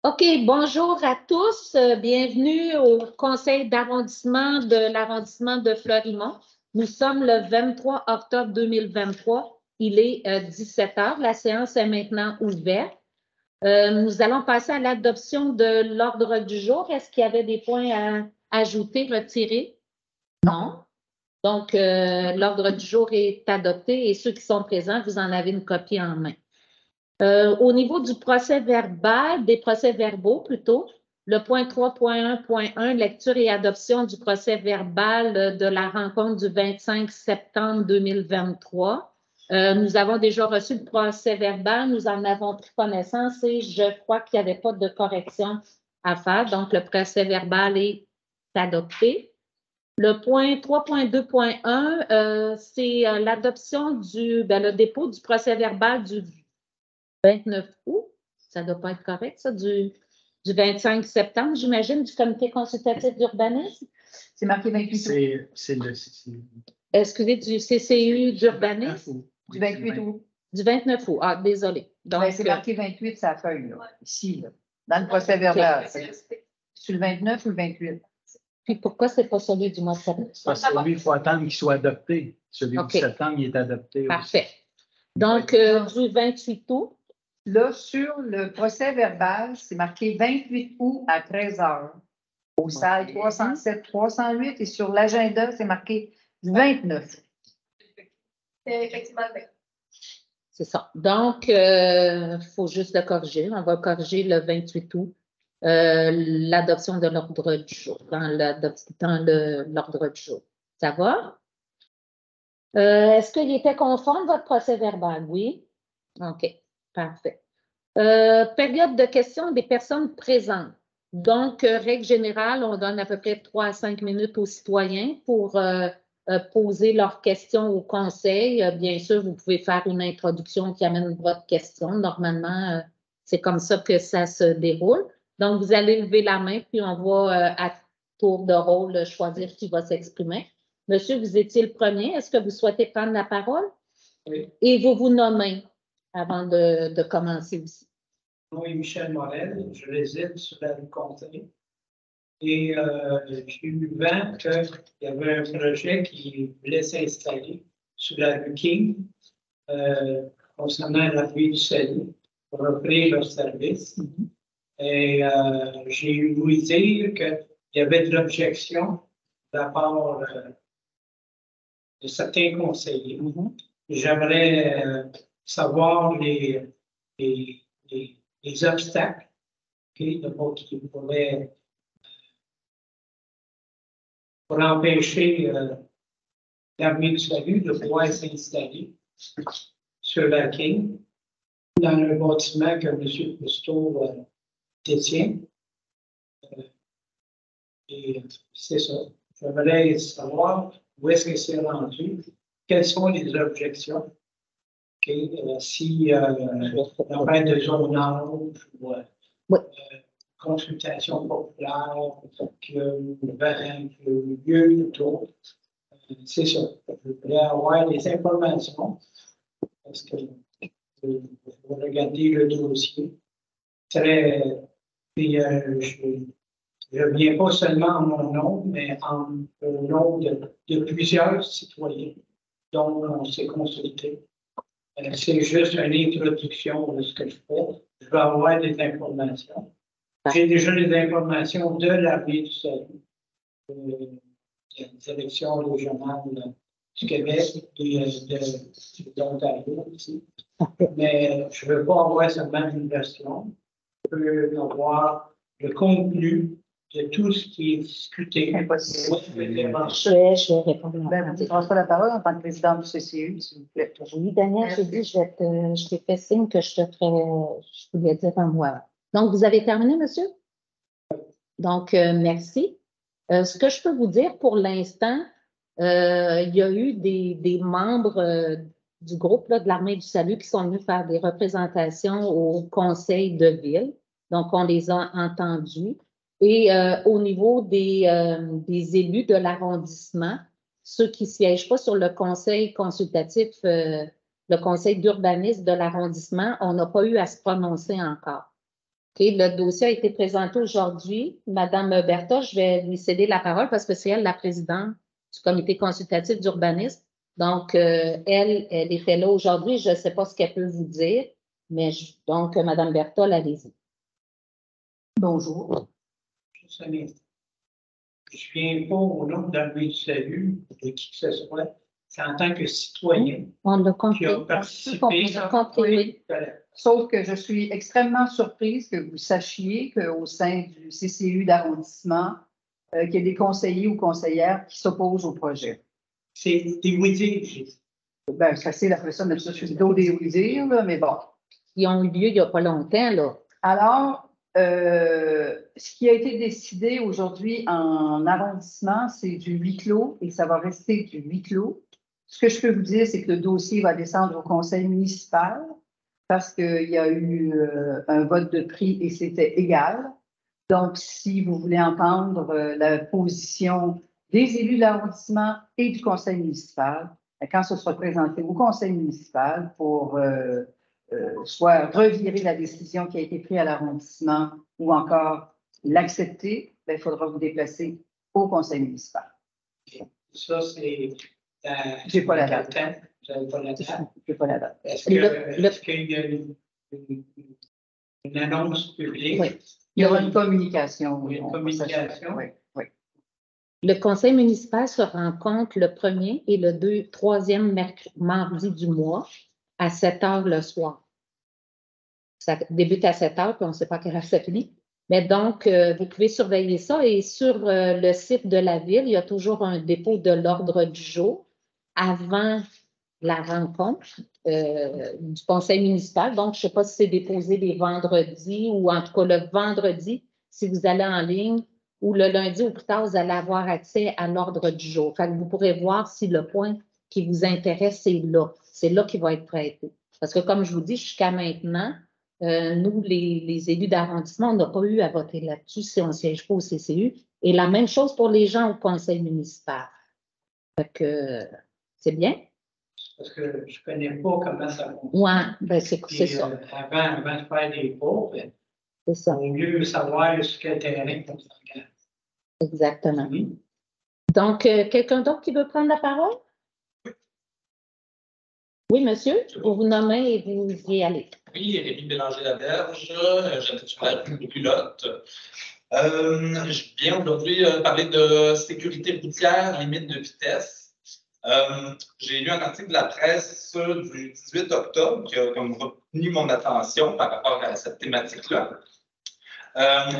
OK, bonjour à tous. Bienvenue au conseil d'arrondissement de l'arrondissement de Fleurimont. Nous sommes le 23 octobre 2023. Il est 17 h. La séance est maintenant ouverte. Nous allons passer à l'adoption de l'ordre du jour. Est-ce qu'il y avait des points à ajouter, retirer? Non. Donc, l'ordre du jour est adopté et ceux qui sont présents, vous en avez une copie en main. Au niveau du procès-verbal, des procès-verbaux plutôt, le point 3.1.1, lecture et adoption du procès-verbal de la rencontre du 25 septembre 2023. Nous avons déjà reçu le procès-verbal, nous en avons pris connaissance et je crois qu'il n'y avait pas de correction à faire. Donc, le procès-verbal est adopté. Le point 3.2.1, c'est l'adoption le dépôt du procès-verbal du 29 août, ça ne doit pas être correct, ça, du 25 septembre, j'imagine, du comité consultatif d'urbanisme. C'est marqué 28 août. C'est le Excusez, du CCU d'urbanisme. Du 28 août. Du 29 août. Ah, désolé. Donc, c'est marqué 28, ça feuille, là, ici, là, dans le procès verbal. Okay. C'est le 29 ou le 28? Puis pourquoi ce n'est pas celui du mois de septembre? Parce que lui, il faut attendre qu'il soit adopté. Celui du septembre, il est adopté. Parfait. Aussi. Donc, du 28 août. Là, sur le procès verbal, c'est marqué 28 août à 13 h aux salles 307, 308 et sur l'agenda, c'est marqué 29. C'est effectivement le 29. C'est ça. Donc, il faut juste le corriger. On va corriger le 28 août, l'adoption de l'ordre du jour, dans l'ordre du jour. Ça va? Est-ce qu'il était conforme, votre procès verbal? Oui? OK. Parfait. Période de questions des personnes présentes. Donc, règle générale, on donne à peu près 3 à 5 minutes aux citoyens pour poser leurs questions au conseil. Bien sûr, vous pouvez faire une introduction qui amène votre question. Normalement, c'est comme ça que ça se déroule. Donc, vous allez lever la main, puis on va à tour de rôle choisir qui va s'exprimer. Monsieur, vous étiez le premier. Est-ce que vous souhaitez prendre la parole? Oui. Et vous vous nommez avant de commencer aussi. Mon nom est Michel Morel, je réside sur la rue Comté. Et j'ai eu vent qu'il y avait un projet qui voulait s'installer sur la rue King concernant la rue du Salut pour offrir leur service. Et j'ai eu voulu dire qu'il y avait de l'objection de la part de certains conseillers. J'aimerais savoir les obstacles qui pourraient pour empêcher l'armée du salut de pouvoir s'installer sur la King dans le bâtiment que M. Cousteau détient. Et c'est ça. J'aimerais savoir où est-ce que c'est rendu, quelles sont les objections. Si on parle de zonage ou consultation populaire, que le lieu autour, c'est ça. Je voudrais avoir des informations parce que vous regardez le dossier. Je ne viens pas seulement en mon nom, mais au nom de plusieurs citoyens dont on s'est consulté. C'est juste une introduction de ce que je fais. Je vais avoir des informations. J'ai déjà des informations de l'armée du salut, de la direction régionale du Québec et de l'Ontario aussi. Mais je ne veux pas avoir seulement une version. Je veux avoir le contenu de tout ce qui est discuté. Impossible. Je vais répondre. Vous ne prendrez pas la parole en tant que président du CCU, s'il vous plaît. Oui, Daniel, j'ai dit, je t'ai fait signe que je voulais dire en voix. Donc, vous avez terminé, monsieur? Donc, merci. Ce que je peux vous dire pour l'instant, il y a eu des membres du groupe là, de l'Armée du Salut qui sont venus faire des représentations au conseil de ville. Donc, on les a entendus. Et au niveau des élus de l'arrondissement, ceux qui ne siègent pas sur le conseil consultatif, le conseil d'urbanisme de l'arrondissement, on n'a pas eu à se prononcer encore. le dossier a été présenté aujourd'hui. Madame Bertha, je vais lui céder la parole parce que c'est elle la présidente du comité consultatif d'urbanisme. Donc, elle était là aujourd'hui. Je ne sais pas ce qu'elle peut vous dire, mais donc, Madame Bertha, allez-y. Bonjour. Juste un instant. Je viens pas au nom d'Armée du Salut, de qui que ce soit. C'est en tant que citoyen On l'a qui compris. a participé. On a compris, oui. Sauf que je suis extrêmement surprise que vous sachiez qu'au sein du CCU d'arrondissement, qu'il y a des conseillers ou conseillères qui s'opposent au projet. C'est des oui-dire. Ben, c'est facile après ça, mais ça, je suis dos des oui-dire, là, mais bon. Ils ont eu lieu il n'y a pas longtemps, là. Alors, ce qui a été décidé aujourd'hui en arrondissement, c'est du huis clos et ça va rester du huis clos. Ce que je peux vous dire, c'est que le dossier va descendre au conseil municipal parce qu'il y a eu un vote de prix et c'était égal. Donc, si vous voulez entendre la position des élus de l'arrondissement et du conseil municipal, quand ce sera présenté au conseil municipal pour soit revirer la décision qui a été prise à l'arrondissement ou encore l'accepter, il faudra vous déplacer au conseil municipal. Ça, c'est. J'ai pas la date. Vous n'avez pas la date. J'ai pas la date. Est-ce qu'il y a une annonce publique? Oui. Il y aura une communication. Oui, une communication. Oui, oui. Le conseil municipal se rencontre le 1er et le 3e mardi du mois à 7 heures le soir. Ça débute à 7 heures, puis on ne sait pas à quelle heure ça finit. Mais donc, vous pouvez surveiller ça. Et sur le site de la ville, il y a toujours un dépôt de l'ordre du jour avant la rencontre du conseil municipal. Donc, je ne sais pas si c'est déposé les vendredis ou en tout cas le vendredi, si vous allez en ligne, ou le lundi ou plus tard, vous allez avoir accès à l'ordre du jour. Fait que vous pourrez voir si le point qui vous intéresse est là. C'est là qu'il va être traité. Parce que comme je vous dis, jusqu'à maintenant, nous, les élus d'arrondissement, on n'a pas eu à voter là-dessus si on ne siège pas au CCU. Et la même chose pour les gens au conseil municipal. Fait que c'est bien. Parce que je ne connais pas comment ça fonctionne. Oui, ben c'est ça. Avant de faire des cours, C'est ça. il vaut mieux savoir sur quel terrain on s'engage. Exactement. Oui. Donc, quelqu'un d'autre qui veut prendre la parole? Oui, monsieur, vous vous nommez et vous y allez. Oui, Rémi Bélanger-Laberge, j'habite sur la rue de Culotte. Je viens aujourd'hui parler de sécurité routière, limite de vitesse. J'ai lu un article de la presse du 18 octobre qui a comme retenu mon attention par rapport à cette thématique-là.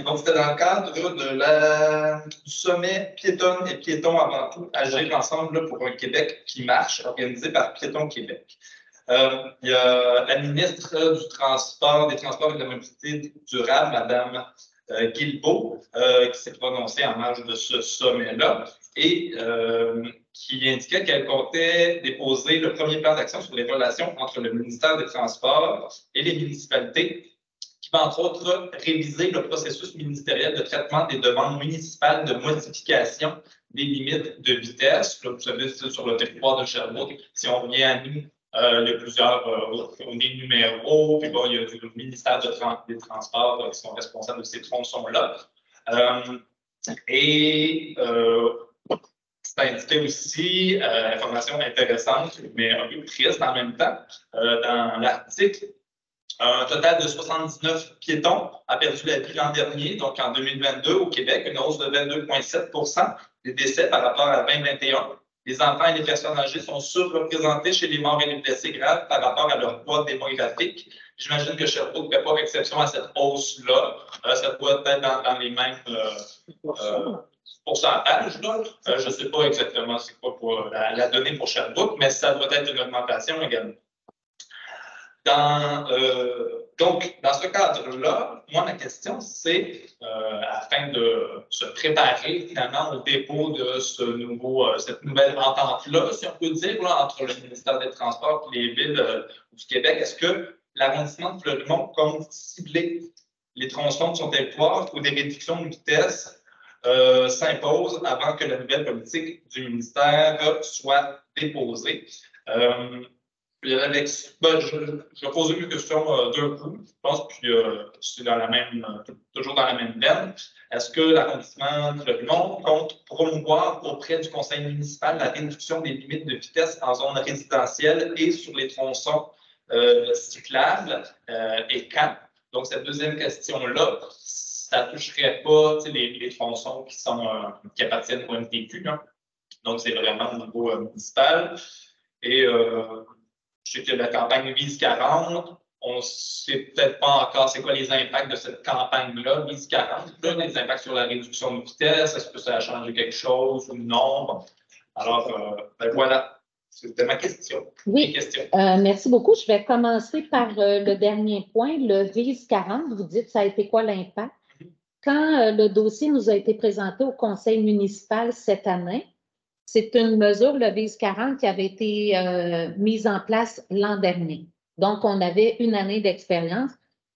Donc, c'était dans le cadre du sommet Piétonnes et Piétons avant tout, agir ensemble pour un Québec qui marche, organisé par Piétons Québec. Il y a la ministre du Transport, des Transports et de la Mobilité durable, Mme Guilbeault, qui s'est prononcée en marge de ce sommet-là et qui indiquait qu'elle comptait déposer le premier plan d'action sur les relations entre le ministère des Transports et les municipalités, qui va entre autres réviser le processus ministériel de traitement des demandes municipales de modification des limites de vitesse. Là, vous savez, c'est sur le territoire de Sherbrooke. Si on revient à nous, il y a plusieurs des numéros, puis bon, il y a le ministère des Transports qui sont responsables de ces tronçons-là. C'est indiqué aussi, information intéressante, mais un peu triste en même temps, dans l'article. Un total de 79 piétons a perdu la vie l'an dernier, donc en 2022 au Québec, une hausse de 22,7 des décès par rapport à 2021. Les enfants et les personnes âgées sont surreprésentés chez les morts et les blessés graves par rapport à leur poids démographique. J'imagine que Sherbrooke ne fait pas exception à cette hausse-là. Ça doit être dans les mêmes pourcentages. Je ne sais pas exactement c'est quoi pour la donnée pour Sherbrooke, mais ça doit être une augmentation également. Donc, dans ce cadre-là, moi, ma question, c'est, afin de se préparer finalement au dépôt de cette nouvelle entente-là, si on peut dire, là, entre le ministère des Transports et les villes du Québec, est-ce que l'arrondissement de Fleurimont compte cibler les tronçons de son territoire où des réductions de vitesse s'imposent avant que la nouvelle politique du ministère soit déposée? Puis Alex, je vais poser mes questions d'un coup, je pense, puis c'est dans toujours dans la même veine. Est-ce que l'arrondissement de Fleurimont compte promouvoir auprès du conseil municipal la réduction des limites de vitesse en zone résidentielle et sur les tronçons cyclables et quand? Donc, cette deuxième question-là, ça ne toucherait pas les tronçons qui appartiennent au MTQ. Hein? Donc, c'est vraiment au niveau municipal. Et je sais que la campagne Vise 40, on ne sait peut-être pas encore c'est quoi les impacts de cette campagne-là, Vise 40. Là, les impacts sur la réduction de vitesse, est-ce que ça a changé quelque chose ou non? Alors, voilà, c'était ma question. Oui, merci beaucoup. Je vais commencer par le dernier point, le Vise 40. Vous dites, ça a été quoi l'impact? Quand le dossier nous a été présenté au conseil municipal cette année, c'est une mesure, le Vise 40, qui avait été mise en place l'an dernier. Donc, on avait une année d'expérience.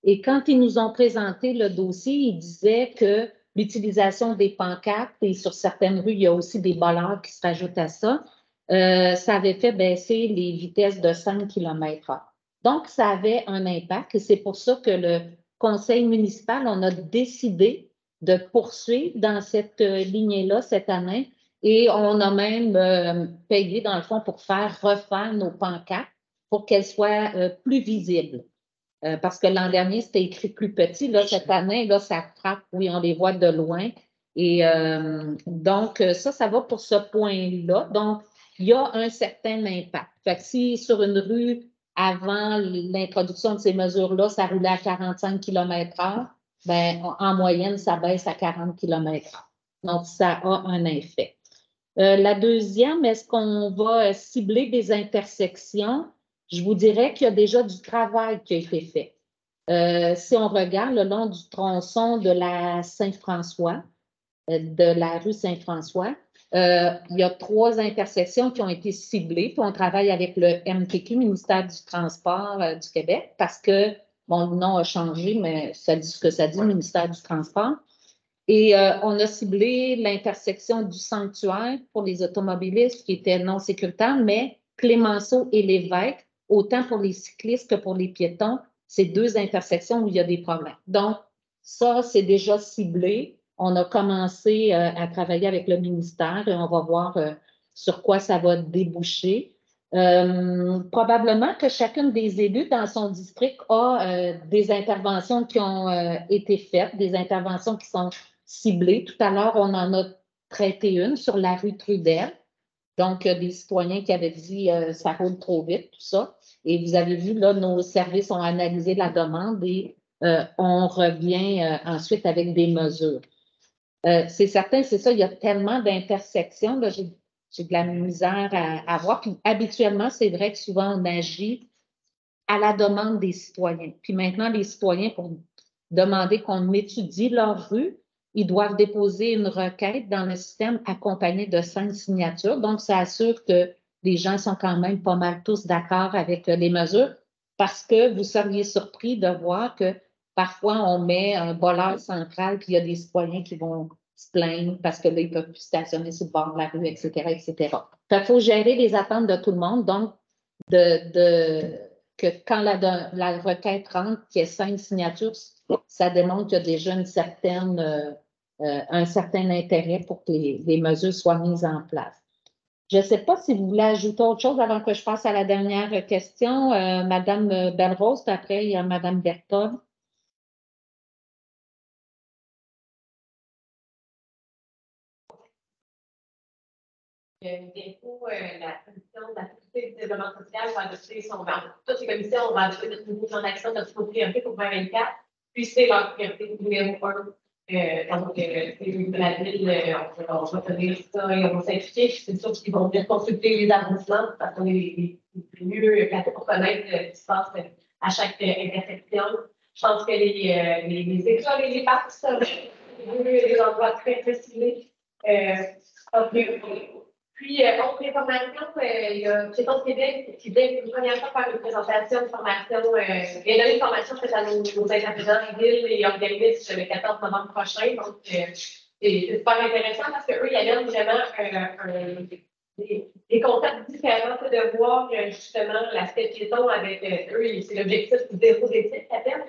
Et quand ils nous ont présenté le dossier, ils disaient que l'utilisation des pancartes, et sur certaines rues, il y a aussi des bollards qui se rajoutent à ça, ça avait fait baisser les vitesses de 5 km/h. Donc, ça avait un impact et c'est pour ça que le conseil municipal, on a décidé de poursuivre dans cette lignée-là cette année. Et on a même payé, dans le fond, pour refaire nos pancartes pour qu'elles soient plus visibles. Parce que l'an dernier, c'était écrit plus petit. Là, cette année, là, ça frappe, oui, on les voit de loin. Et donc, ça va pour ce point-là. Donc, il y a un certain impact. Fait que si sur une rue, avant l'introduction de ces mesures-là, ça roulait à 45 km/h, ben, en moyenne, ça baisse à 40 km/h. Donc, ça a un effet. La deuxième, est-ce qu'on va cibler des intersections? Je vous dirais qu'il y a déjà du travail qui a été fait. Si on regarde le long du tronçon de la Saint-François, de la rue Saint-François, il y a 3 intersections qui ont été ciblées, puis on travaille avec le MTQ, Ministère du Transport du Québec, parce que, bon, le nom a changé, mais ça dit ce que ça dit, Ministère du Transport. Et on a ciblé l'intersection du sanctuaire pour les automobilistes qui était non sécuritaire, mais Clémenceau et Lévesque, autant pour les cyclistes que pour les piétons, c'est 2 intersections où il y a des problèmes. Donc, ça, c'est déjà ciblé. On a commencé à travailler avec le ministère et on va voir sur quoi ça va déboucher. Probablement que chacune des élus dans son district a des interventions qui ont été faites, des interventions qui sont ciblées. Tout à l'heure, on en a traité une sur la rue Trudel. Donc, des citoyens qui avaient dit ça roule trop vite, tout ça. Et vous avez vu, là, nos services ont analysé la demande et on revient ensuite avec des mesures. C'est certain, c'est ça, il y a tellement d'intersections. J'ai de la misère à voir. Puis habituellement, c'est vrai que souvent, on agit à la demande des citoyens. Puis maintenant, les citoyens, pour demander qu'on étudie leur rue, ils doivent déposer une requête dans le système accompagnée de 5 signatures. Donc, ça assure que les gens sont quand même pas mal tous d'accord avec les mesures parce que vous seriez surpris de voir que parfois, on met un bolard central puis il y a des citoyens qui vont se plaindre parce que là, ils ne peuvent plus stationner sur le bord de la rue, etc., etc. Il faut gérer les attentes de tout le monde. Donc, que quand la requête rentre, qu'il y ait 5 signatures, ça démontre qu'il y a déjà un certain intérêt pour que les mesures soient mises en place. Je ne sais pas si vous voulez ajouter autre chose avant que je passe à la dernière question. Madame Belle-Rose, puis après, il y a Madame Berthold. Bientôt, la commission de la sécurité et du développement social va adopter toutes les commissions vont adopter notre nouveau plan d'action, notre priorité pour 2024. Puis c'est leur priorité numéro 1. Donc, la ville, on va tenir ça et on va s'impliquer. C'est sûr qu'ils vont venir consulter les arrondissements parce qu'on est les mieux placés pour connaître ce qui se passe à chaque intersection. Je pense que les écoles et les parcs sont des endroits très ciblés. Puis, autre information, il y a Piéton Québec qui vient une première fois faire une présentation de formation, et donner une formation faite à nos intervenants villes et organismes le 14 novembre prochain. Donc, c'est super intéressant parce qu'eux, ils amènent vraiment des concepts différents, c'est de voir justement l'aspect piéton avec eux, c'est l'objectif zéro décès, à terme.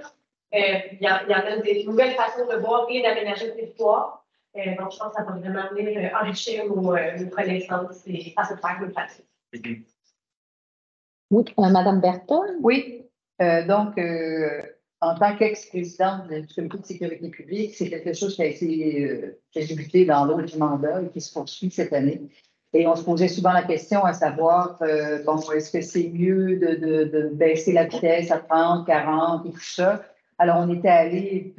Il y en a des nouvelles façons de voir et d'aménager le territoire. Donc, je pense que ça va vraiment venir enrichir nos connaissances et ça se faire plus pratique. Oui, Madame Berton? Oui, donc, en tant qu'ex-présidente du comité de sécurité publique, c'est quelque chose qui a débuté dans l'autre mandat et qui se poursuit cette année. Et on se posait souvent la question à savoir, bon, est-ce que c'est mieux de baisser la vitesse à 30, 40 et tout ça? Alors, on était allé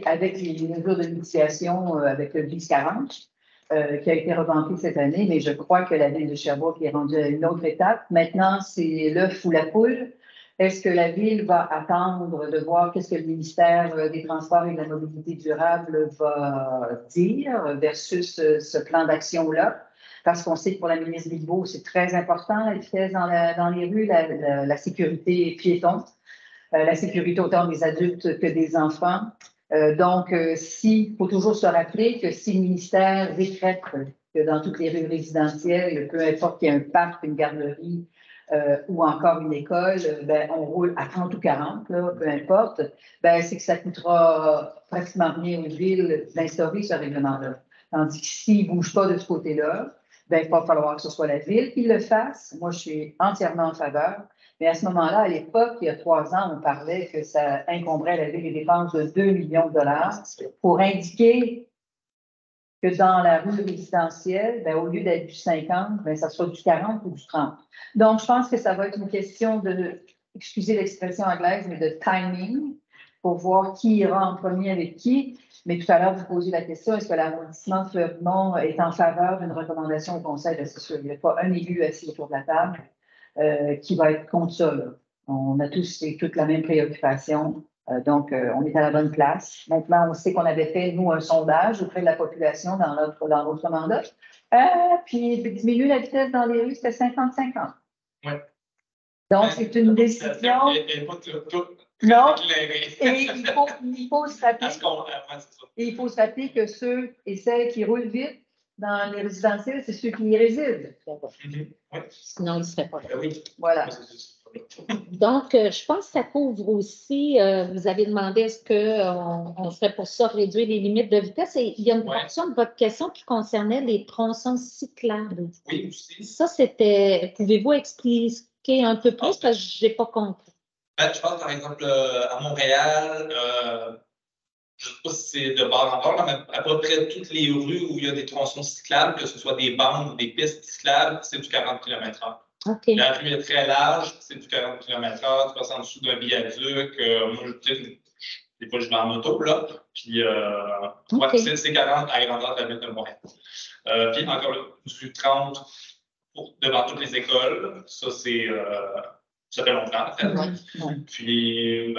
avec les mesures de mitigation avec le 10-40, qui a été revampé cette année, mais je crois que la ville de Sherbrooke est rendue à une autre étape. Maintenant, c'est l'œuf ou la poule. Est-ce que la ville va attendre de voir qu'est-ce que le ministère des Transports et de la Mobilité durable va dire versus ce plan d'action-là? Parce qu'on sait que pour la ministre Guilbeault, c'est très important, la vitesse dans les rues, la sécurité piéton, la sécurité autant des adultes que des enfants. Donc, il faut toujours se rappeler que si le ministère décrète que dans toutes les rues résidentielles, peu importe qu'il y ait un parc, une garderie ou encore une école, ben, on roule à 30 ou 40, là, peu importe, ben, c'est que ça coûtera pratiquement rien aux villes d'instaurer ce règlement-là. Tandis que s'il ne bouge pas de ce côté-là, ben, il va falloir que ce soit la ville qui le fasse. Moi, je suis entièrement en faveur. Mais à ce moment-là, à l'époque, il y a 3 ans, on parlait que ça incomberait à la ville des dépenses de 2 millions de dollars pour indiquer que dans la rue résidentielle, ben, au lieu d'être du 50, ben, ça soit du 40 ou du 30. Donc, je pense que ça va être une question de, excusez l'expression anglaise, mais de timing pour voir qui ira en premier avec qui. Mais tout à l'heure, vous posiez la question, est-ce que l'arrondissement de Fleurimont est en faveur d'une recommandation au conseil? C'est sûr, il n'y a pas un élu assis autour de la table qui va être contre ça. Là. On a tous et toutes la même préoccupation. Donc, on est à la bonne place. Maintenant, on sait qu'on avait fait, nous, un sondage auprès de la population dans notre mandat. Puis, diminuer la vitesse dans les rues, c'était 50-50. Oui. Donc, c'est une décision. Non, et il faut se rappeler. Et il faut se rappeler que ceux et celles qui roulent vite dans les résidentiels, c'est ceux qui y résident. Sinon, ils ne seraient pas là. Oui. Voilà. Donc, je pense que ça couvre aussi, vous avez demandé est-ce qu'on ferait pour ça réduire les limites de vitesse. Et il y a une portion de votre question qui concernait les tronçons cyclables. Oui, aussi. Ça, c'était, pouvez-vous expliquer un peu plus parce que je n'ai pas compris. Ben, je pense, par exemple, à Montréal, je ne sais pas si c'est de bord en bord, mais à peu près toutes les rues où il y a des tronçons cyclables, que ce soit des bandes ou des pistes cyclables, c'est du 40 km/h. Okay. La rue est très large, c'est du 40 km/h, tu passes en dessous d'un viaduc. Moi, des fois, je vais en moto, là. Puis, c'est 40 à la grandeur de la ville de Montréal. Puis, encore là, du 30 devant toutes les écoles. Ça, c'est. Ça fait longtemps, en fait. Puis,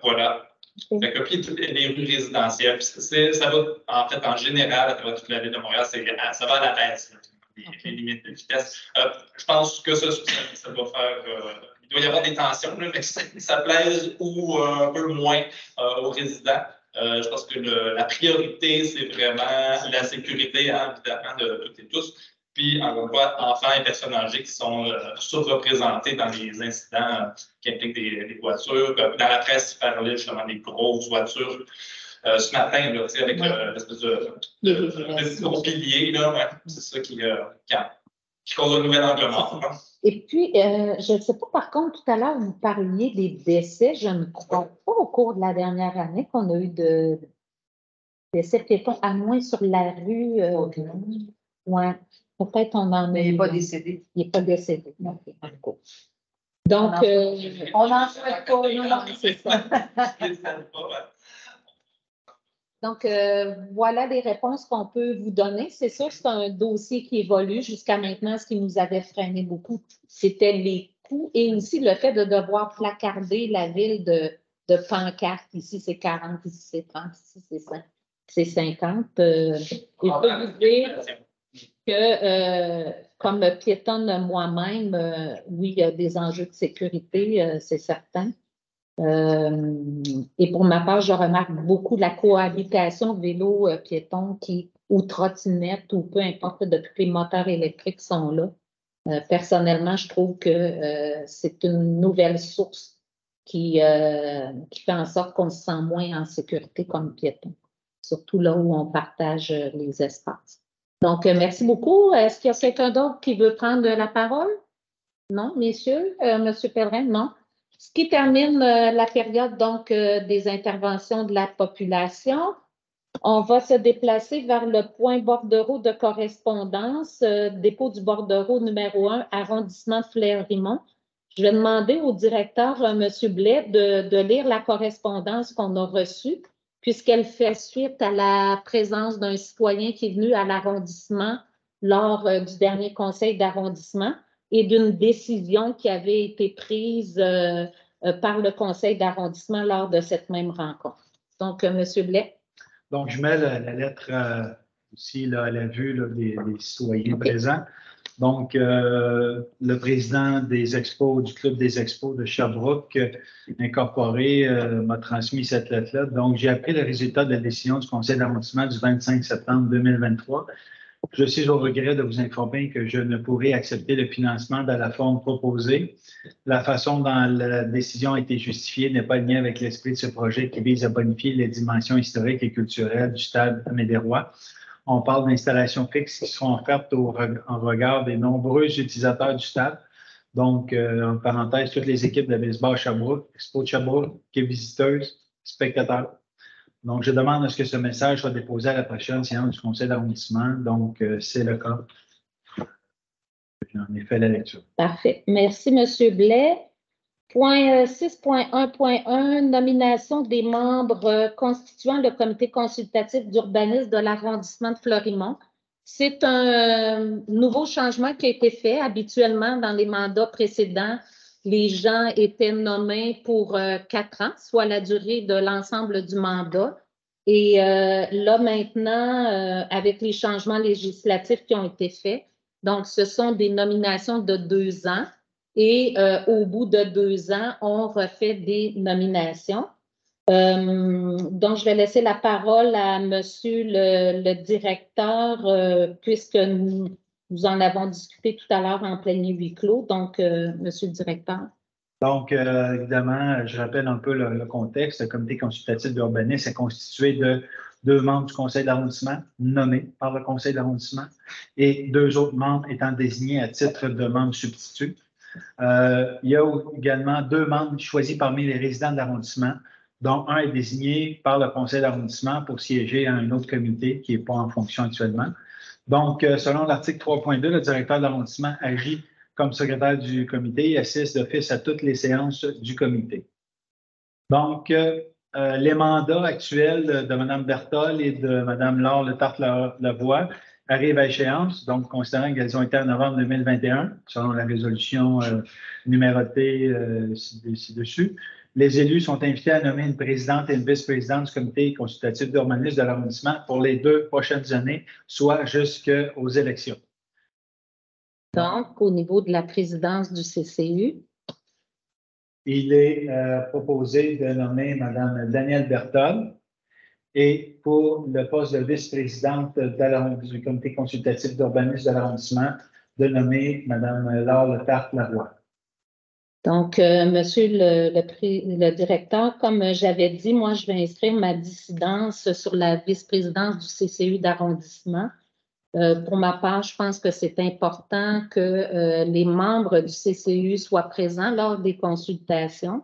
voilà. Fait que, puis, toutes les rues résidentielles. Puis ça va, en fait, en général, à travers toute la ville de Montréal, ça va à la baisse, les limites de vitesse. Je pense que ça va faire. Il doit y avoir des tensions, là, mais que ça plaise ou un peu moins aux résidents. Je pense que la priorité, c'est vraiment la sécurité, hein, évidemment, de toutes et tous. Puis, encore une fois, enfants et personnes âgées qui sont surreprésentés dans les incidents qui impliquent des voitures. Dans la presse, il parlait justement des grosses voitures. Ce matin, là, avec l'espèce de gros pilier, c'est ça qui cause un nouvel angle mort. Et puis, je ne sais pas, par contre, tout à l'heure, vous parliez des décès. Je ne crois pas au cours de la dernière année qu'on a eu de décès piétons, à moins sur la rue. Ouais. Peut-être on en a. Mais il n'est pas décédé. Il n'est pas décédé. Okay. Donc, on n'en souhaite pas. Non, c'est ça. Donc, voilà les réponses qu'on peut vous donner. C'est sûr, c'est un dossier qui évolue. Jusqu'à maintenant, ce qui nous avait freiné beaucoup, c'était les coûts et aussi le fait de devoir placarder la ville de pancartes. Ici, c'est 40, ici, c'est 30, ici, c'est 50. Je peux vous dire que, comme piétonne moi-même, oui, il y a des enjeux de sécurité, c'est certain. Et pour ma part, je remarque beaucoup la cohabitation vélo-piéton qui ou trottinettes ou peu importe, depuis que les moteurs électriques sont là. Personnellement, je trouve que c'est une nouvelle source qui fait en sorte qu'on se sent moins en sécurité comme piéton, surtout là où on partage les espaces. Donc, merci beaucoup. Est-ce qu'il y a quelqu'un d'autre qui veut prendre la parole? Non, messieurs? Monsieur Pellerin, non? Ce qui termine la période donc des interventions de la population. On va se déplacer vers le point bordereau de correspondance, dépôt du bordereau numéro 1, arrondissement de Fleury-Mont. Je vais demander au directeur, M. Blais, de lire la correspondance qu'on a reçue, puisqu'elle fait suite à la présence d'un citoyen qui est venu à l'arrondissement lors du dernier conseil d'arrondissement et d'une décision qui avait été prise par le conseil d'arrondissement lors de cette même rencontre. Donc, M. Blais. Donc, je mets la lettre aussi là, à la vue là, des citoyens présents. Donc, le président des expos, du Club des expos de Sherbrooke incorporé, m'a transmis cette lettre-là. Donc, j'ai appris le résultat de la décision du conseil d'arrondissement du 25 septembre 2023. Je suis au regret de vous informer que je ne pourrai accepter le financement dans la forme proposée. La façon dont la décision a été justifiée n'est pas liée avec l'esprit de ce projet qui vise à bonifier les dimensions historiques et culturelles du stade Amédée-Roy. On parle d'installations fixes qui seront offertes en regard des nombreux utilisateurs du stade. Donc, en parenthèse, toutes les équipes de baseball Sherbrooke, Expo de Sherbrooke, équipes visiteuses, spectateurs. Donc, je demande à ce que ce message soit déposé à la prochaine séance du conseil d'arrondissement. Donc, c'est le cas. J'en ai fait la lecture. Parfait. Merci, M. Blais. Point 6.1.1, nomination des membres constituant le comité consultatif d'urbanisme de l'arrondissement de Fleury-Mont. C'est un nouveau changement qui a été fait. Habituellement, dans les mandats précédents, les gens étaient nommés pour 4 ans, soit la durée de l'ensemble du mandat. Et là, maintenant, avec les changements législatifs qui ont été faits, donc ce sont des nominations de 2 ans. Et au bout de 2 ans, on refait des nominations. Donc, je vais laisser la parole à Monsieur le directeur, puisque nous en avons discuté tout à l'heure en plein huis clos. Donc, Monsieur le directeur. Donc, évidemment, je rappelle un peu le contexte. Le comité consultatif d'urbanisme est constitué de 2 membres du conseil d'arrondissement nommés par le conseil d'arrondissement et 2 autres membres étant désignés à titre de membres substituts. Il y a également 2 membres choisis parmi les résidents de l'arrondissement, dont un est désigné par le conseil d'arrondissement pour siéger à un autre comité qui n'est pas en fonction actuellement. Donc, selon l'article 3.2, le directeur de l'arrondissement agit comme secrétaire du comité et assiste d'office à toutes les séances du comité. Donc, les mandats actuels de Mme Berthold et de Mme Laure Letarte-Lavoie arrivent à échéance, donc considérant qu'elles ont été en novembre 2021, selon la résolution numérotée ci-dessus. Les élus sont invités à nommer une présidente et une vice-présidente du comité consultatif d'urbanisme de l'arrondissement pour les 2 prochaines années, soit jusqu'aux élections. Donc, au niveau de la présidence du CCU. Il est proposé de nommer Mme Danielle Berthold. Et pour le poste de vice-présidente du comité consultatif d'urbanisme de l'arrondissement, de nommer Mme Laure Letarte-Lavoie. Donc, Monsieur le directeur, comme j'avais dit, moi, je vais inscrire ma dissidence sur la vice-présidence du CCU d'arrondissement. Pour ma part, je pense que c'est important que les membres du CCU soient présents lors des consultations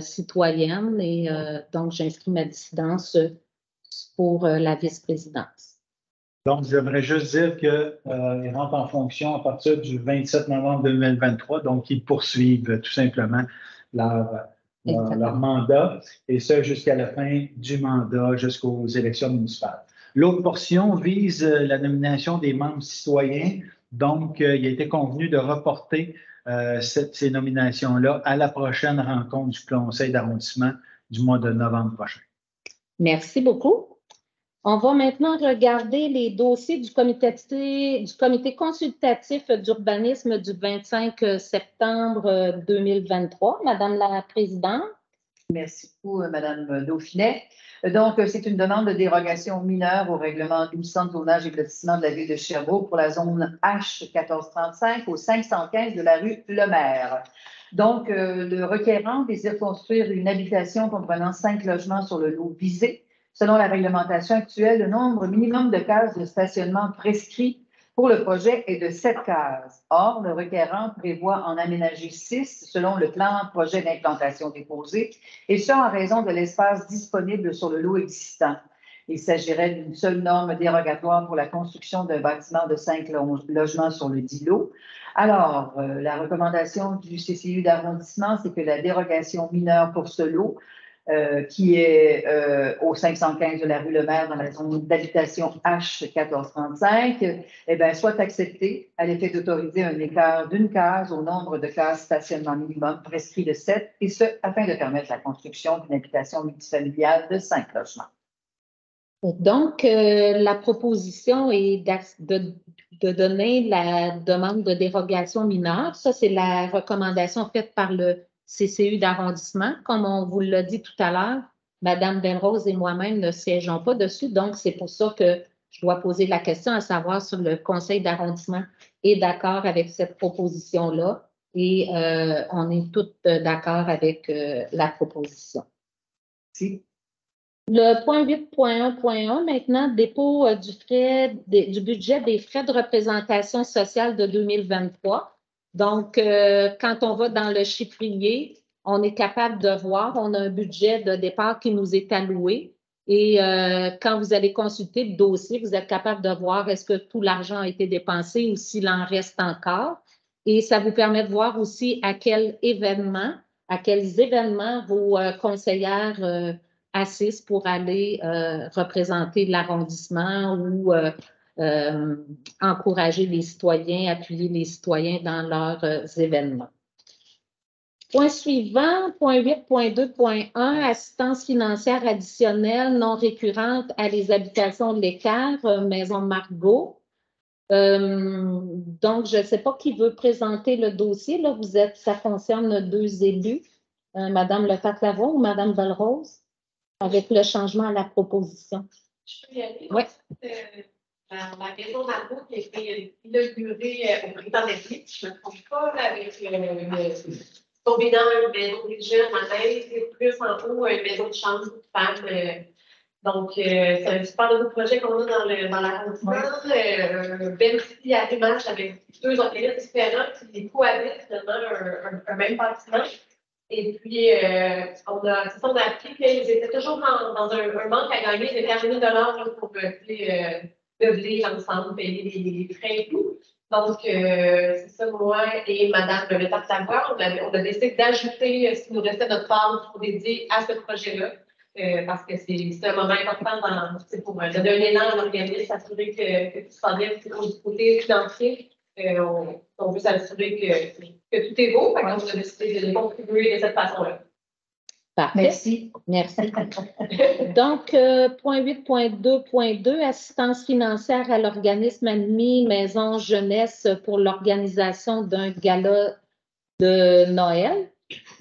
citoyennes et donc j'inscris ma dissidence pour la vice-présidence. Donc, j'aimerais juste dire qu'ils rentrent en fonction à partir du 27 novembre 2023, donc ils poursuivent tout simplement leur mandat, et ça jusqu'à la fin du mandat, jusqu'aux élections municipales. L'autre portion vise la nomination des membres citoyens. Donc, il a été convenu de reporter ces nominations-là à la prochaine rencontre du conseil d'arrondissement du mois de novembre prochain. Merci beaucoup. On va maintenant regarder les dossiers du comité consultatif d'urbanisme du 25 septembre 2023. Madame la Présidente. Merci beaucoup, Madame Dauphinet. Donc, c'est une demande de dérogation mineure au règlement 1200 tournage et lotissement de la ville de Sherbrooke pour la zone H 1435 au 515 de la rue Lemaire. Donc, le requérant désire construire une habitation comprenant 5 logements sur le lot visé. Selon la réglementation actuelle, le nombre minimum de cases de stationnement prescrit pour le projet est de 7 cases. Or, le requérant prévoit en aménager 6 selon le plan projet d'implantation déposé, et ce en raison de l'espace disponible sur le lot existant. Il s'agirait d'une seule norme dérogatoire pour la construction d'un bâtiment de 5 logements sur le dit lot. Alors, la recommandation du CCU d'arrondissement, c'est que la dérogation mineure pour ce lot, qui est au 515 de la rue Lemaire dans la zone d'habitation H 1435, eh bien, soit acceptée à l'effet d'autoriser un écart d'une case au nombre de cases stationnement minimum prescrit de 7, et ce, afin de permettre la construction d'une habitation multifamiliale de 5 logements. Donc, la proposition est de donner la demande de dérogation mineure. Ça, c'est la recommandation faite par le CCU d'arrondissement. Comme on vous l'a dit tout à l'heure, Mme Benrose et moi-même ne siégeons pas dessus. Donc, c'est pour ça que je dois poser la question à savoir si le conseil d'arrondissement est d'accord avec cette proposition-là. Et on est tous d'accord avec la proposition. Si. Le point 8.1.1, maintenant, dépôt du budget des frais de représentation sociale de 2023. Donc, quand on va dans le chiffrier, on est capable de voir, on a un budget de départ qui nous est alloué. Et quand vous allez consulter le dossier, vous êtes capable de voir est-ce que tout l'argent a été dépensé ou s'il en reste encore. Et ça vous permet de voir aussi à quels événements vos conseillères assise pour aller représenter l'arrondissement ou encourager les citoyens, appuyer les citoyens dans leurs événements. Point suivant, point 8.2.1, assistance financière additionnelle non récurrente à les habitations de l'écart, Maison Margot. Donc, je ne sais pas qui veut présenter le dossier. Là, ça concerne 2 élus, Mme Lefebvre-Lavoie ou Mme Belrose, avec le changement à la proposition. Je peux y aller? Oui. La maison Margot qui a été inaugurée au printemps d'été, je ne me trompe pas, avec combinant une maison des jeunes en aide et plus en haut, une maison de chambre pour femmes. Donc, c'est un super nouveau projet qu'on a dans l'arrondissement. Belle petite arrimage avec 2 organismes différents qui cohabitent finalement un même bâtiment. Et puis, on a appris qu'ils étaient toujours dans un manque à gagner de 40 000 pour meubler ensemble, payer les frais et tout. Donc, c'est ça, moi et Mme Lefebvre-Lavoie, on a décidé d'ajouter ce qui nous restait de notre part pour dédier à ce projet-là. Parce que c'est un moment important pour donner un élan à l'organisme, s'assurer que tout se passe bien du côté financier. On veut s'assurer que tout est beau. On a décidé de contribuer de cette façon-là. Parfait. Merci. Donc, point 8.2.2, assistance financière à l'organisme admis Maison Jeunesse pour l'organisation d'un gala de Noël.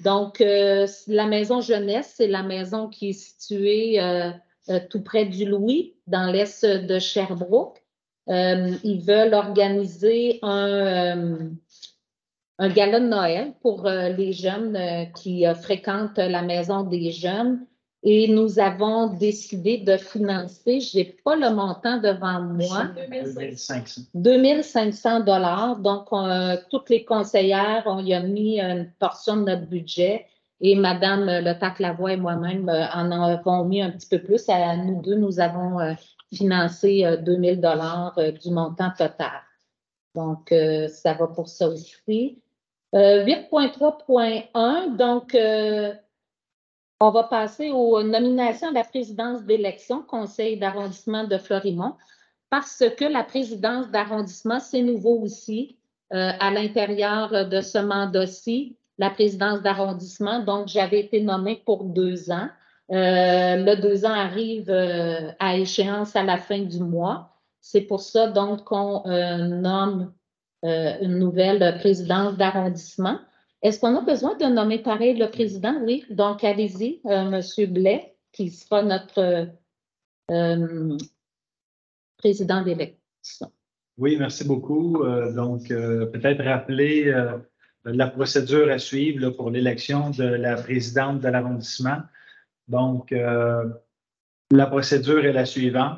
Donc, la Maison Jeunesse, c'est la maison qui est située tout près du Louis, dans l'est de Sherbrooke. Ils veulent organiser un gala de Noël pour les jeunes qui fréquentent la maison des jeunes. Et nous avons décidé de financer, je n'ai pas le montant devant moi, 2 500 $. Donc, toutes les conseillères, on y a mis une portion de notre budget. Et Mme Lefebvre-Lavoie et moi-même en avons mis un petit peu plus. Nous deux, nous avons financé 2 000 $ du montant total. Donc, ça va pour ça aussi. 8.3.1, donc, on va passer aux nominations de la présidence d'élection, conseil d'arrondissement de Florimont, parce que la présidence d'arrondissement, c'est nouveau aussi à l'intérieur de ce mandat-ci, la présidence d'arrondissement. Donc, j'avais été nommée pour 2 ans. Le 2 ans arrive à échéance à la fin du mois. C'est pour ça, donc, qu'on nomme une nouvelle présidence d'arrondissement. Est-ce qu'on a besoin de nommer pareil le président? Oui. Donc, allez-y, M. Blais, qui sera notre président d'élection. Oui, merci beaucoup. Donc, peut-être rappeler la procédure à suivre là, pour l'élection de la présidente de l'arrondissement. Donc, la procédure est la suivante.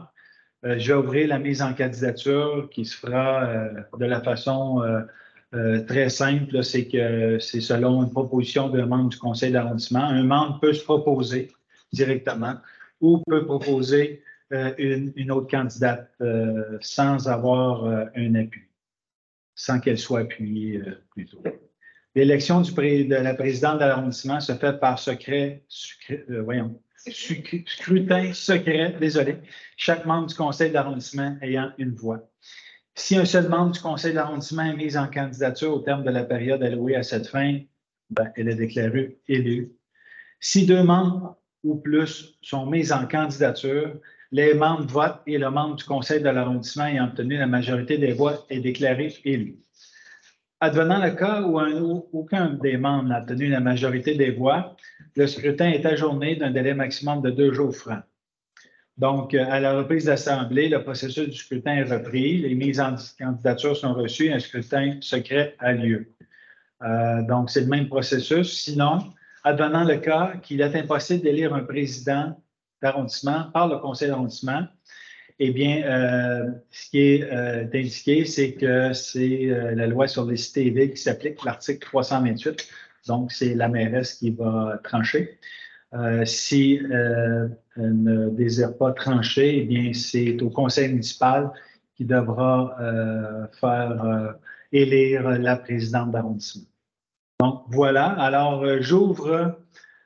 Je vais ouvrir la mise en candidature qui se fera de la façon très simple. C'est que c'est selon une proposition d'un membre du conseil d'arrondissement. Un membre peut se proposer directement ou peut proposer une autre candidate sans avoir un appui, sans qu'elle soit appuyée plutôt. L'élection de la présidente de l'arrondissement se fait par scrutin secret, désolé, chaque membre du conseil d'arrondissement ayant une voix. Si un seul membre du conseil d'arrondissement est mis en candidature au terme de la période allouée à cette fin, elle est déclarée élue. Si 2 membres ou plus sont mis en candidature, les membres votent et le membre du conseil de l'arrondissement ayant obtenu la majorité des voix est déclaré élu. Advenant le cas où aucun des membres n'a obtenu la majorité des voix, le scrutin est ajourné d'un délai maximum de 2 jours francs. Donc, à la reprise de l'Assemblée, le processus du scrutin est repris, les mises en candidature sont reçues et un scrutin secret a lieu. Donc, c'est le même processus. Sinon, advenant le cas qu'il est impossible d'élire un président d'arrondissement par le conseil d'arrondissement, eh bien, ce qui est indiqué, c'est que c'est la loi sur les cités et villes qui s'applique, l'article 328. Donc, c'est la mairesse qui va trancher. Si elle ne désire pas trancher, eh bien, c'est au conseil municipal qui devra faire élire la présidente d'arrondissement. Donc, voilà. Alors, j'ouvre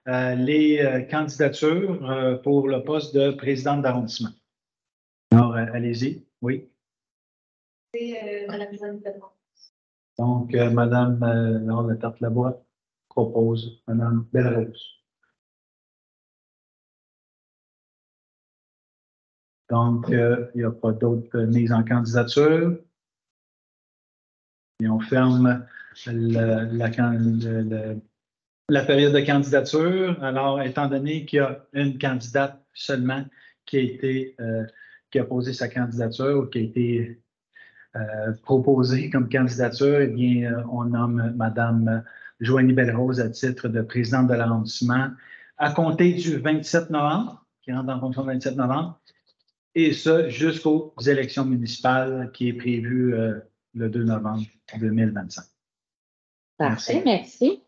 les candidatures pour le poste de présidente d'arrondissement. Alors, allez-y. Oui. C'est Mme Joanne Belrose. Donc, Mme Laure Latarte-Labois propose Mme Belrose. Donc, il n'y a pas d'autres mises en candidature. Et on ferme la période de candidature. Alors, étant donné qu'il y a une candidate seulement qui a posé sa candidature ou qui a été proposée comme candidature, eh bien, on nomme Mme Joanie Belrose à titre de présidente de l'arrondissement à compter du 27 novembre, qui rentre en fonction le 27 novembre, et ça jusqu'aux élections municipales qui est prévu le 2 novembre 2025. Parfait, merci.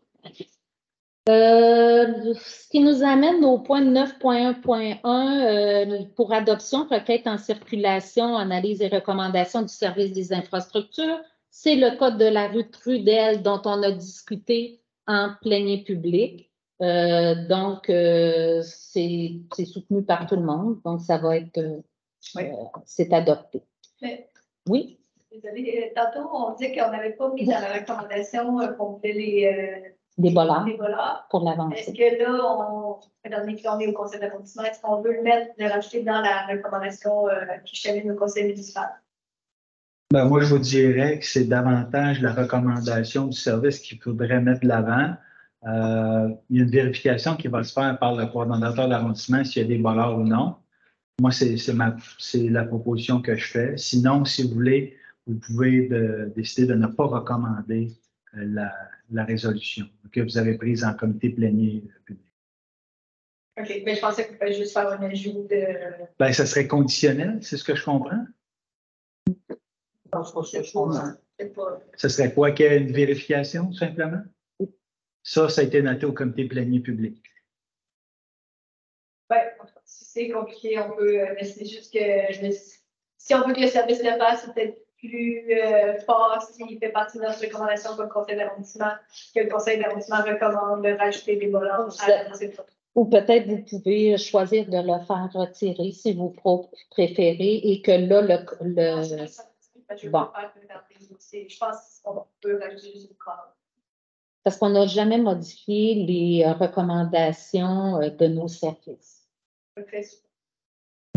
Ce qui nous amène au point 9.1.1 pour adoption, requête en circulation, analyse et recommandation du service des infrastructures. C'est le code de la rue Trudel dont on a discuté en plénier public. Donc, c'est soutenu par tout le monde. Donc, ça va être, c'est adopté. Mais, oui? Désolée, tantôt, on dit qu'on n'avait pas mis dans la recommandation qu'on fait des bollards pour l'avancée. l'avancée. Est-ce que là, étant donné qu'on est au conseil d'arrondissement, est-ce qu'on veut le rajouter dans la recommandation qui chemine au conseil municipal? Ben, moi, je vous dirais que c'est davantage la recommandation du service qu'il faudrait mettre de l'avant. Il y a une vérification qui va se faire par le coordonnateur d'arrondissement s'il y a des bollards ou non. Moi, c'est la proposition que je fais. Sinon, si vous voulez, vous pouvez décider de ne pas recommander la résolution que vous avez prise en comité plénier public. OK, mais je pensais qu'on pouvait juste faire un ajout de... Ben, ça serait conditionnel, c'est ce que je comprends. Ce serait quoi qu'il y ait une vérification, tout simplement? Ça a été noté au comité plénier public. Oui, si c'est compliqué, on peut, mais c'est juste que si on veut que le service le fasse, c'est peut-être plus fort s'il fait partie de notre recommandation pour le conseil d'arrondissement, que le conseil d'arrondissement recommande de rajouter des bollards. Ou peut-être vous pouvez choisir de le faire retirer si vous préférez et que là, bon. Je pense qu'on peut rajouter juste une colonne. Parce qu'on n'a jamais modifié les recommandations de nos services.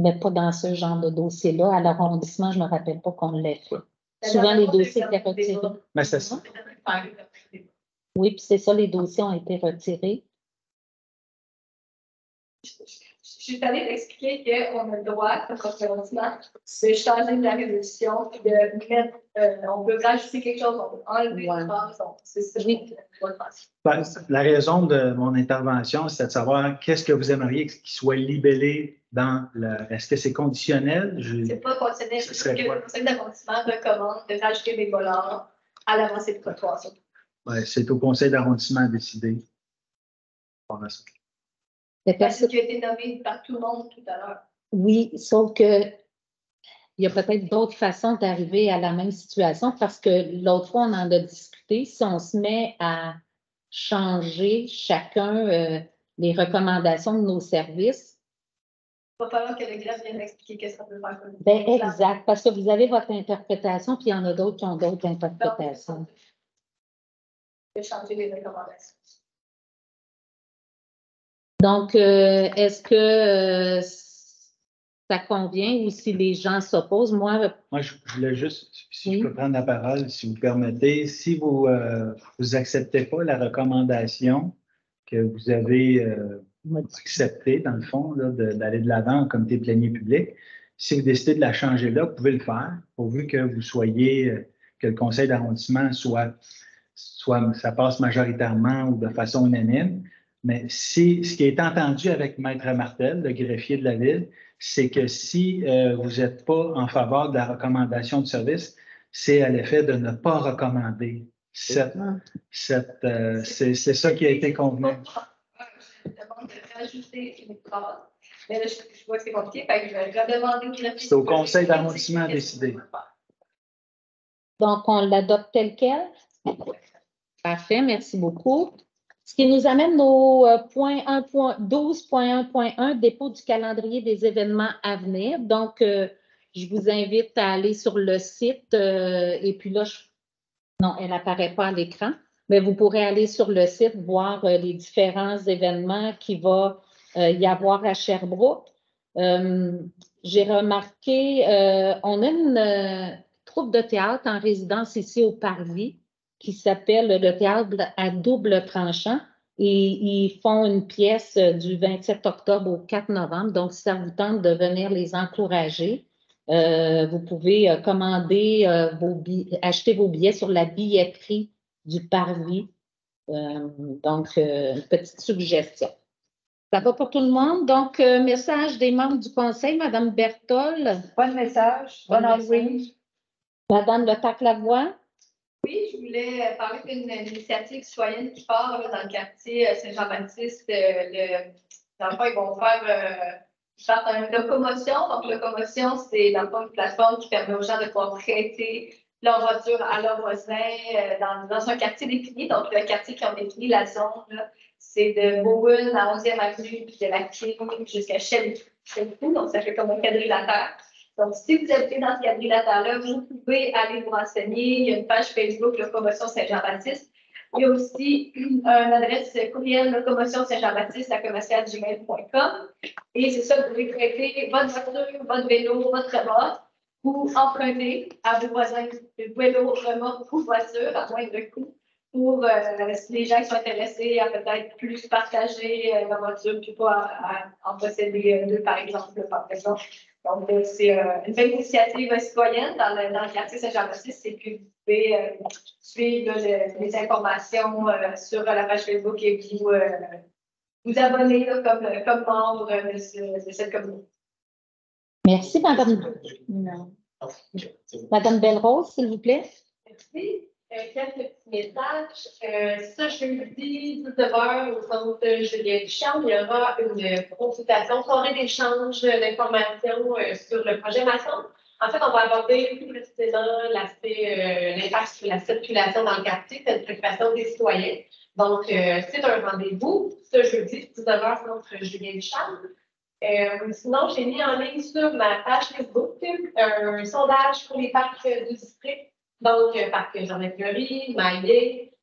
Mais pas dans ce genre de dossier-là. À l'arrondissement, je ne me rappelle pas qu'on l'ait fait. Souvent, les dossiers étaient retirés. Mais c'est ça. Oui, puis c'est ça, les dossiers ont été retirés. Je suis allée t'expliquer qu'on a le droit, comme conseil d'arrondissement, de changer de la résolution et de mettre, on peut rajouter quelque chose, on peut enlever une phrase. C'est ça, Oui. Ben, la raison de mon intervention, c'est de savoir qu'est-ce que vous aimeriez qu'il soit libellé dans le. Est-ce que c'est conditionnel? C'est pas conditionnel, Ce c'est serait que quoi? le conseil d'arrondissement recommande de rajouter des voleurs à l'avancée du trottoir. Ouais, c'est au conseil d'arrondissement à décider. C'est ce qui a été nommé par tout le monde tout à l'heure. Oui, sauf que il y a peut-être d'autres façons d'arriver à la même situation parce que l'autre fois, on en a discuté. Si on se met à changer chacun les recommandations de nos services. Il va falloir que le greffe vienne expliquer qu'est-ce qu'on peut faire. Ben, exact, parce que vous avez votre interprétation, puis il y en a d'autres qui ont d'autres interprétations. De changer les recommandations. Donc, est-ce que ça convient ou si les gens s'opposent? Moi, je voulais juste, si oui. je peux prendre la parole, si vous permettez, si vous n'acceptez pas la recommandation que vous avez acceptée, dans le fond, d'aller de l'avant en comité plénier public, si vous décidez de la changer là, vous pouvez le faire, pourvu que vous soyez, que le conseil d'arrondissement soit ça passe majoritairement ou de façon unanime. Mais si ce qui est entendu avec Maître Martel, le greffier de la Ville, c'est que si vous n'êtes pas en faveur de la recommandation de service, c'est à l'effet de ne pas recommander. C'est ça qui a été convenu. Je demande de rajouter une phrase. Mais là, je vois que c'est compliqué, fait que je vais redemander au greffier. C'est au conseil d'arrondissement à décider. Donc, on l'adopte tel quel? Parfait, merci beaucoup. Ce qui nous amène au point 12.1.1, dépôt du calendrier des événements à venir. Donc, je vous invite à aller sur le site et puis là, non, elle n'apparaît pas à l'écran, mais vous pourrez aller sur le site voir les différents événements qu'il va y avoir à Sherbrooke. J'ai remarqué, on a une troupe de théâtre en résidence ici au Parvis qui s'appelle le théâtre à double tranchant et ils font une pièce du 27 octobre au 4 novembre. Donc, si ça vous tente de venir les encourager, vous pouvez commander acheter vos billets sur la billetterie du Parvis. Donc, une petite suggestion. Ça va pour tout le monde. Donc, message des membres du conseil, Mme Bertol. Pas de message. Bonne Halloween. Mme Letac-Lavoie. Oui, je voulais parler d'une initiative citoyenne qui part dans le quartier Saint-Jean-Baptiste. Dans le fond, ils vont faire une locomotion. Donc, locomotion, c'est dans le fond une plateforme qui permet aux gens de pouvoir prêter leur voiture à leurs voisins dans un quartier défini. Donc, le quartier qui ont défini la zone, c'est de Bowen à 11e avenue, puis de la King jusqu'à Shelby. Donc, ça fait comme un quadrilatère. Donc, si vous habitez dans ce quadrilatère-là, vous pouvez aller vous renseigner. Il y a une page Facebook Locomotion Saint-Jean-Baptiste. Il y a aussi une adresse courriel Locomotion Saint-Jean-Baptiste à commercial@gmail.com. Et c'est ça, vous pouvez prêter votre voiture, votre vélo, votre remorque ou emprunter à vos voisins vélo, remorque ou voiture à moindre coût pour les gens qui sont intéressés à peut-être plus partager leur voiture puis pas à en posséder deux, par exemple. Donc, c'est une belle initiative citoyenne dans le quartier Saint-Jean-Baptiste. Et puis, vous pouvez suivre les informations sur la page Facebook et vous abonner comme membre de cette communauté. Merci, Madame Belle-Rose, s'il vous plaît. Merci. Quelques petits messages. Ce jeudi, 19h, au centre Julien Duchamp, il y aura une consultation, soirée d'échange d'informations sur le projet Masson. En fait, on va aborder plus précisément l'impact sur la circulation dans le quartier, cette préoccupation des citoyens. Donc, c'est un rendez-vous ce jeudi, 19h, centre Julien Duchamp. Sinon, j'ai mis en ligne sur ma page Facebook un sondage pour les parcs du district. Donc, parc Jean-Fleury, Maillet,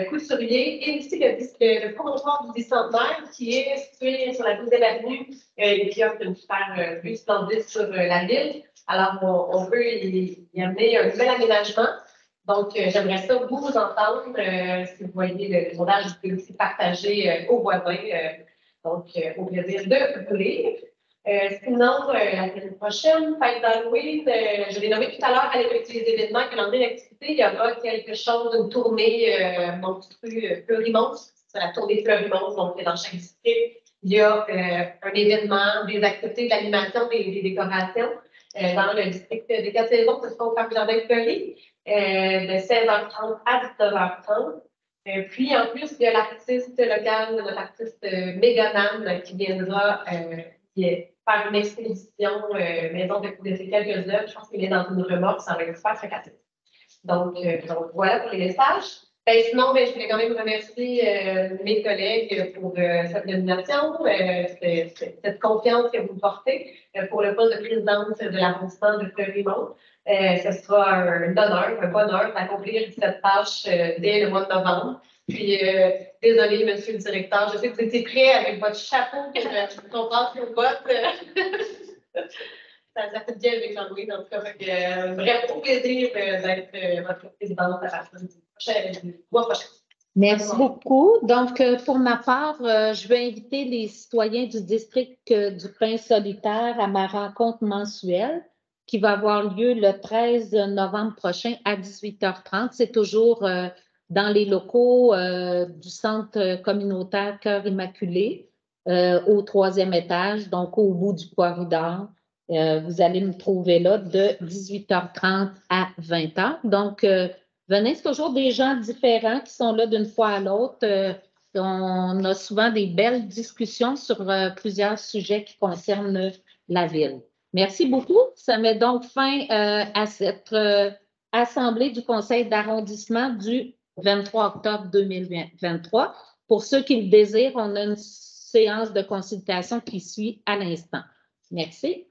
Couturier et aussi le promontoire du Bicentenaire qui est situé sur la 12e avenue et qui offre une super vue splendide sur la ville. Alors, on veut y amener un nouvel aménagement. Donc, j'aimerais ça vous entendre. Si vous voyez le sondage, vous pouvez aussi partager aux voisins. Donc, au plaisir de vous lire. Sinon, la semaine prochaine, fête d'Halloween, je l'ai nommé tout à l'heure à l'effectuer des événements, calendrier d'activité. Il y aura quelque chose, une tournée monstrueuse, Fleurimonstre. C'est la tournée Fleurimonstre, donc dans chaque district. Il y a un événement, des activités, de l'animation, des décorations. Dans le district des 4 saisons, ce sera au Parc Jardin Fleury, de 16h30 à 19h30. Puis, en plus, il y a l'artiste local, notre artiste Méganam, qui viendra faire une exposition maison de quelques œuvres. Je pense qu'il est dans une remorque, ça va être super sympathique. Donc, voilà pour les messages. Sinon, je voulais quand même remercier mes collègues pour cette nomination, cette confiance que vous portez pour le poste de présidente de l'arrondissement de Fleury-Mont. Ce sera un honneur, un bonheur d'accomplir cette tâche dès le mois de novembre. Puis, désolé, monsieur le directeur, je sais que vous étiez prêt avec votre chapeau que je comprends sur votre. Ça fait bien avec Jean-Louis, en tout cas. Bref, au plaisir d'être votre présidente à la prochaine. Merci beaucoup. Donc, pour ma part, je vais inviter les citoyens du district du Prince-Solitaire à ma rencontre mensuelle qui va avoir lieu le 13 novembre prochain à 18h30. C'est toujours dans les locaux du centre communautaire Cœur Immaculé au 3e étage, donc au bout du corridor. Vous allez me trouver là de 18h30 à 20h. Donc, venez, c'est toujours des gens différents qui sont là d'une fois à l'autre. On a souvent des belles discussions sur plusieurs sujets qui concernent la ville. Merci beaucoup. Ça met donc fin à cette assemblée du conseil d'arrondissement du 23 octobre 2023. Pour ceux qui le désirent, on a une séance de consultation qui suit à l'instant. Merci.